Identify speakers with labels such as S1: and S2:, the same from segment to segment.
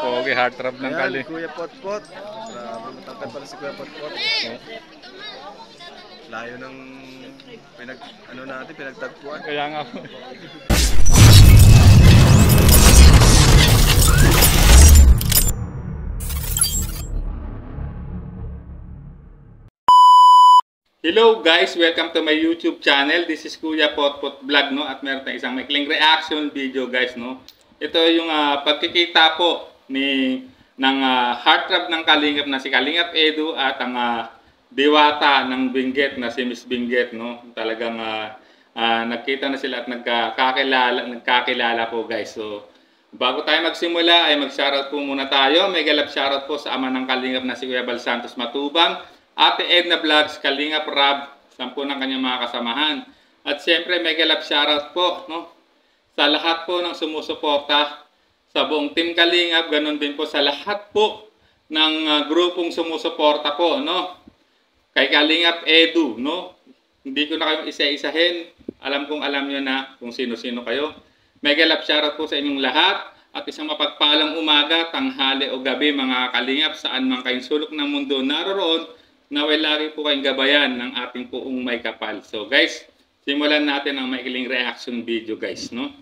S1: Pogi, heartthrob ng
S2: Ayan,
S1: Kali.
S2: Kuya Potpot. Grabe, matangkad pala si Kuya Potpot. Layo ng pinagtagpuan.
S1: Kaya nga po. Hello guys, welcome to my YouTube channel. This is Kuya Potpot Vlog, no? At meron tayong isang maikling reaction video guys, no? Ito yung pagkikita po ng heartthrob ng Kalingap na si Kalingap Edu at ang diwata ng Benguet na si Miss Benguet, no? Talagang nagkita na sila at nagkakilala po guys. So bago tayo magsimula ay mag-shoutout po muna tayo. May galap shoutout po sa ama ng Kalingap na si Kuya Bal Santos Matubang, Ate Edna Vlogs, Kalingap Rab, sampu ng kanyang mga kasamahan. At siyempre may galap shoutout po, no? Sa lahat po ng sumusuporta sa buong Team Kalingap, ganun din po sa lahat po ng grupong sumusuporta po, no? Kay Kalingap Edu, no? Hindi ko na kayong isa-isahin. Alam kong alam nyo na kung sino-sino kayo. Mega love shoutout po sa inyong lahat at isang mapagpalang umaga, tanghali o gabi mga Kalingap saan man kayong sulok ng mundo naroroon, naway lagi po kayong gabayan ng ating puong may kapal. So guys, simulan natin ang maikiling reaction video guys, no?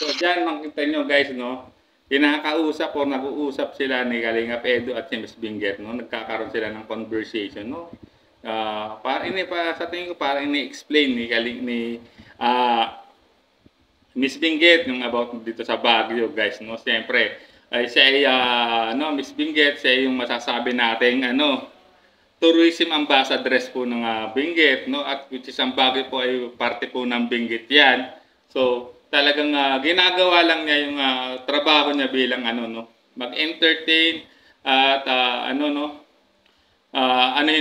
S1: So dyan makikita nyo guys, no? Kinakausap o nag-uusap sila ni Kalingap Edu at si Miss Benguet, no? Nagkakaroon sila ng conversation, no? Sa tingin ko parang ini-explain ni Miss Benguet yung about dito sa Baguio guys, no? Siyempre ay siya ay Miss Benguet, siya yung masasabi nating tourism ambassadress po ng Benguet, no? At which is ang Baguio po ay parte po ng Benguet yan. So talagang ginagawa lang niya yung trabaho niya bilang mag-entertain at anuhin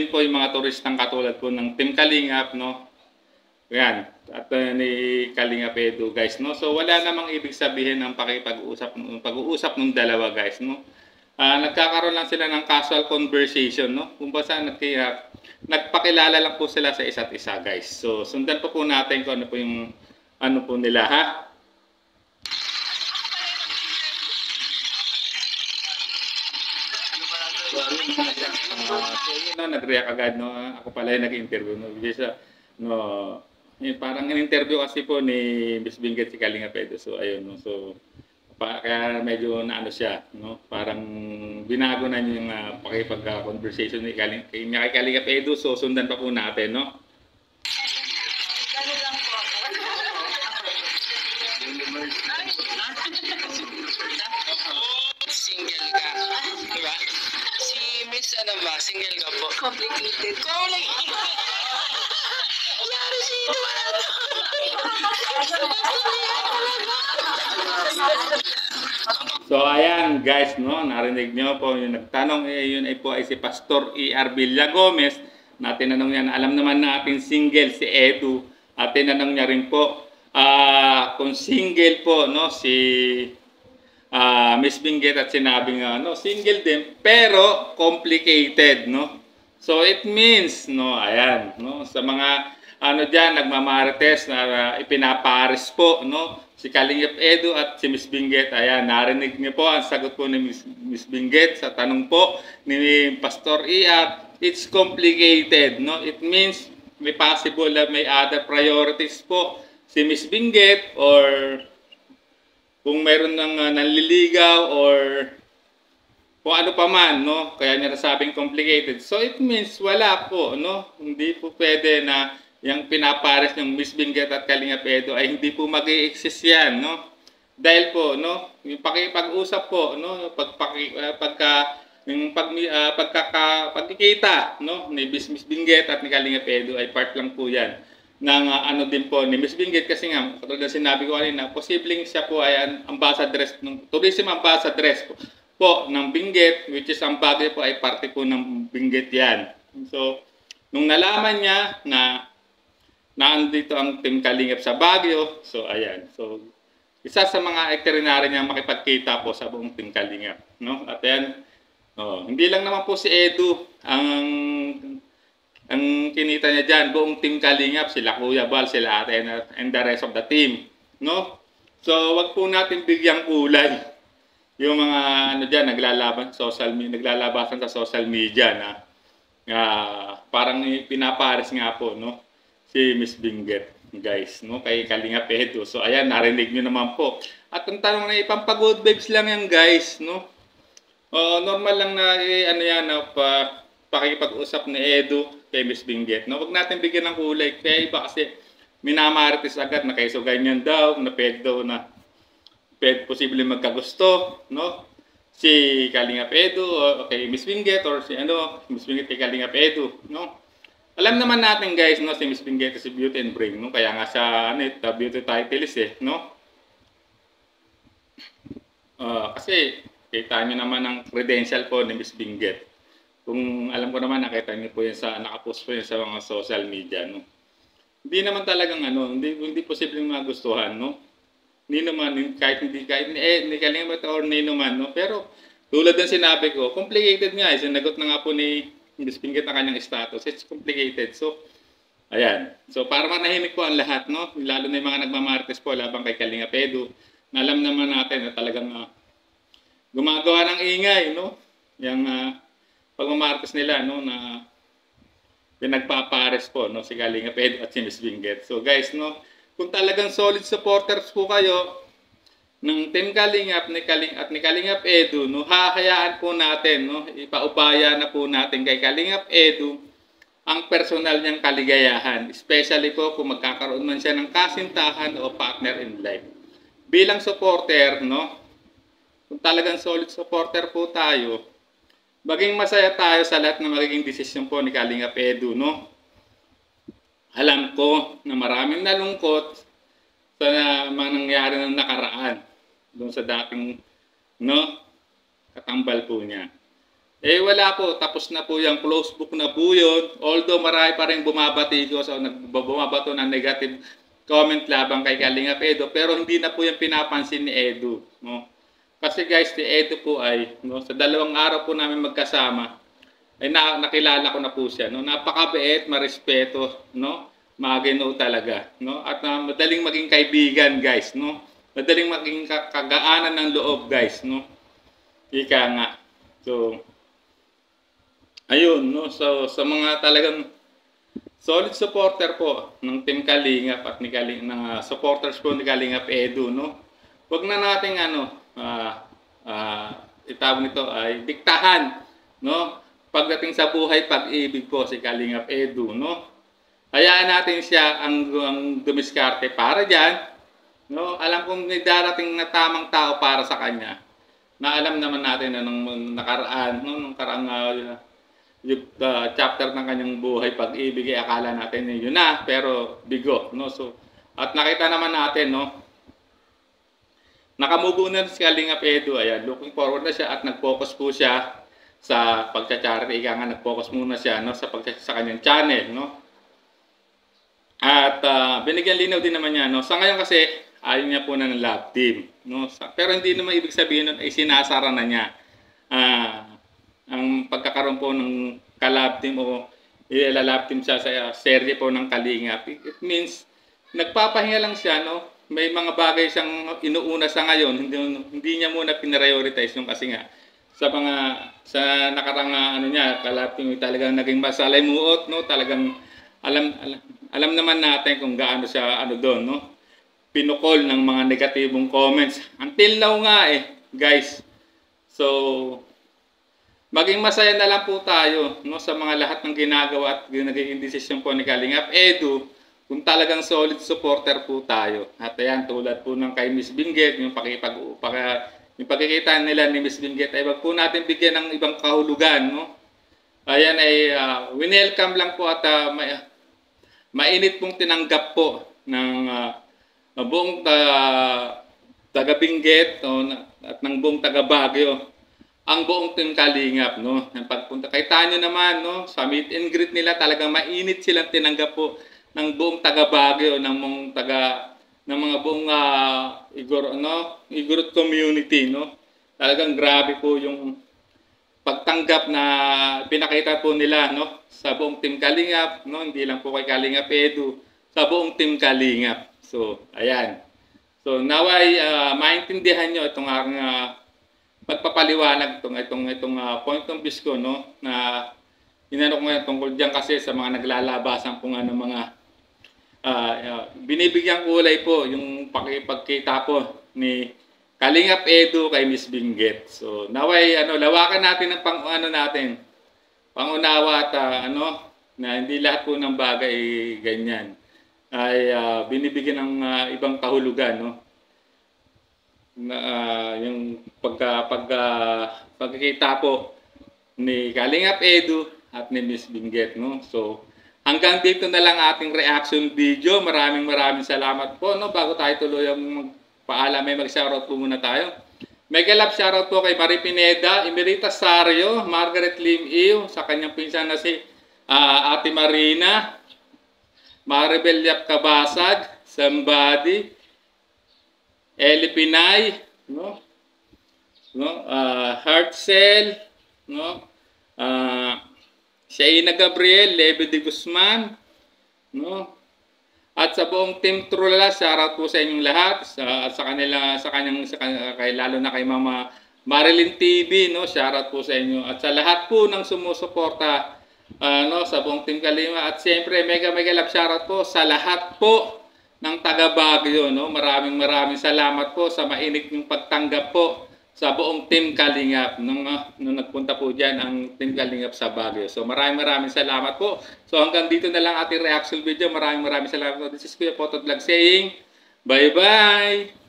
S1: po yung mga turistang katulad po ng Team Kalingap, no? Yan, at ni Kalingap Edu guys, no? So wala namang ibig sabihin ng pag-uusap ng dalawa guys, no? Nagkakaroon lang sila ng casual conversation, no? Kung basta nagpakilala lang po sila sa isa't isa guys. So sundan po natin kung ano po nila, ha? Nag-react agad, no? Ako pala yung nag-interview, no? Parang in-interview kasi po ni Miss Benguet si Kalingap Edu. So ayun, no? So kaya medyo siya, no? Parang binago na yung pakipag-conversation ni Kalingap Edu. So sundan pa po natin, no?
S3: Single ka, diba? Si Miss single ka po? Complicated. Yari sino wala to.
S1: So ayan guys, no, narinig nyo po yung nagtanong, yun ay po ay si Pastor E.R. Villagomez na tinanong niya na alam naman natin single si Edu at tinanong niya rin po kung single po, no, si Miss Benguet at sinabing single din pero complicated, no. So it means, no, ayan, no, sa mga diyan nagmamarites na ipinapares po, no, si Kalingap Edu at si Miss Benguet. Ayan, narinig niyo po ang sagot po ni Miss Benguet sa tanong po ni Pastor ER. It's complicated, no. It means may possible na may other priorities po si Miss Benguet, or kung meron ng nanliligaw or kung ano pa man, no, kaya niya nasabing complicated. So it means wala po, no, hindi po pwede na yung pinapares ng Miss Benguet at Kalingap Edu ay hindi po mag-i-exist yan, no? Dahil po, no, yung pakikipag-usap po, no, pagkikita, no, ni Miss Benguet at ni Kalingap Edu ay part lang po yan ng din po ni Miss Benguet, kasi nga katulad ng sinabi ko kanina, posibleng siya po ay ambassadress ng tourism ambassadress po ng Benguet, which is ang Baguio po ay parte po ng Benguet yan. So nung nalaman niya na andito ang Team Kalingap sa Baguio, so ayan, so isa sa mga itinerary niya makipagkita po sa buong Team Kalingap, no? At yan, hindi lang naman po si Edu ang kinita niya diyan, buong Team Kalingap, sila Kuya Bal, sila Ate and the rest of the team, no? So, wag po natin bigyang kulay yung mga ano diyan naglalabasan sa social media na parang pinapares nga po, no, si Miss Benguet, guys, no, kay Kalingap Edu. So ayan, narinig niyo naman po. At ang tanong na ipampagod vibes lang yan, guys, no. Normal lang na ano yan, pakikipag-usap ni Edu kay Miss Benguet, no. Wag natin bigyan ng kulay. Kaya iba kasi minamarites agad na kaysa ganyan daw, na pwede posible magkagusto, no? Si Kalingap Edu o kay Miss Benguet, or si Miss Benguet kay Kalingap Edu, no? Alam naman natin, guys, no, si Miss Benguet si Beauty and Brain, no? Kaya nga siya beauty titleist no? Kasi kita niyo naman ang credential po ni Miss Benguet. Kung alam ko naman, nakita niyo po yan nakapost po yan sa mga social media, no? Hindi naman talagang hindi posibleng magustuhan, no? Hindi naman, kahit ni Kalingap or Nino man, no? Pero tulad ng sinabi ko, complicated nga. Sinagot na nga po ni Miss Benguet ang kanyang status. It's complicated. So, ayan. So, para manahimik po ang lahat, no? Lalo na yung mga nagmamartes po labang kay Kalingap Edu, na alam naman natin na talagang gumagawa ng ingay, no? Yung pagmamartes nila, no? Na pinagpapares po, no? Si Kalingap Edu at si Miss Benguet. So, guys, no? Kung talagang solid supporters po kayo ng Team Kalingap ni Kalingap Edu, no, hahayaan po natin, no, ipaubaya na po natin kay Kalingap Edu ang personal niyang kaligayahan, especially po kung magkakaroon man siya ng kasintahan o partner in life. Bilang supporter, no, kung talagang solid supporter po tayo, maging masaya tayo sa lahat ng magiging desisyon po ni Kalingap Edu, no. Alam ko na maraming nalungkot sa mga nangyari ng nakaraan doon sa dating, no, katambal po niya. Wala po, tapos na po yung close book na po yun. Although marami pa rin bumabati ko, so bumabato ng negative comment labang kay Kalingap Edu, pero hindi na po yung pinapansin ni Edu, no. Kasi guys, si Edu po ay, no, sa 2 araw po namin magkasama, ay nakilala ko na po siya, no. Napakabait, marespeto, no, magino talaga, no. At madaling maging kaibigan, guys, no. Madaling maging kagaanan ng loob, guys, no. Ika nga. So ayun, no. So sa mga talagang solid supporter po ng Team Kalingap at ng supporters po ni Kalingap Edu, no. Wag na nating itawag nito ay diktahan, no. Pagdating sa buhay, pag-ibig po si Kalingap Edu, no? Hayaan natin siya ang dumiskarte para diyan, no? Alam kong may darating na tamang tao para sa kanya. Na alam naman natin na nung nakaraan, no, nung chapter ng kanyang buhay, pag-ibig, akala natin yun na, pero bigo, no? So, at nakita naman natin, no, nakamubo na si Kalingap Edu, ayan, looking forward na siya at nag-focus po siya sa pagcha-charity. Ika nga, nag-focus muna siya, no, sa kanyang channel, no. At binigyan linaw din naman niya, no. Sa ngayon kasi ayaw niya po na ng love team, no. Pero hindi naman ibig sabihin nun ay sinasara na niya ang pagkakaroon po ng ka-love team o ilalove team siya sa serye po ng Kalingap. It means nagpapahinga lang siya, no. May mga bagay siyang inuuna sa ngayon, hindi niya muna pinrioritize yung kasi nga sa nakarang niya, kalaping talagang naging masalimuot, no. Talagang alam naman natin kung gaano siya doon, no, pinukol ng mga negatibong comments until now nga guys. So maging masaya na lang po tayo, no, sa mga lahat ng ginagawa at nagiging desisyon po ni Kalingap Edu kung talagang solid supporter po tayo. At ayan, tulad po ng kay Miss Benguet, yung pagkikita nila ni Miss Benguet ay wag po natin bigyan ng ibang kahulugan, no. Ayan ay winelcome lang po at mainit pong tinanggap po ng buong taga Benguet at ng buong taga Baguio ang buong Team Kalingap, no. Ang pagpunta kay Tanyo naman, no, sa meet and greet nila talagang mainit silang tinanggap po ng buong taga Baguio, ng mga buong Igorot community, no? Talagang grabe po yung pagtanggap na pinakita po nila, no? Sa buong Team Kalingap, no? Hindi lang po kay Kalingap Edu, sa buong Team Kalingap. So, ayan. So, naway maintindihan nyo itong aking pagpapaliwanag itong point of view ko, no? Na inano ko ngayon tungkol dyan kasi sa mga naglalabasan kung ano mga binibigyang kulay po yung pagkita po ni Kalingap Edu kay Miss Benguet. So, naway lawakan natin ng pangunawa at na hindi lahat po ng bagay ganyan ay binibigyan ng ibang kahulugan, no? Na yung pagkikita po ni Kalingap Edu at ni Miss Benguet, no? So, hanggang dito na lang ating reaction video. Maraming salamat po, no? Bago tayo tuluyang magpaalam, may mag-shoutout po muna tayo. Mega love shoutout po kay Marie Pineda, Emerita Sario, Margaret Lim Iw, sa kanyang pinsan na si Ate Marina, Maribel Yap Kabasag, Somebody, Eli Pinay, Heart Cell, Shaina Gabriel, Leve de Guzman, at sa buong Team Trulala, shoutout po sa inyong lahat, lalo na kay Mama Marilyn TV, shoutout po sa inyo, at sa lahat po ng sumusuporta sa buong Team Kalima, at siyempre mega love shoutout po sa lahat po ng taga Baguio, maraming salamat po sa mainit yung pagtanggap po sa buong Team Kalingap nung nagpunta po dyan ang Team Kalingap sa Baguio. So maraming salamat po. So hanggang dito na lang ating reaction video. Maraming salamat po. This is Kuya Potot Vlog saying bye-bye!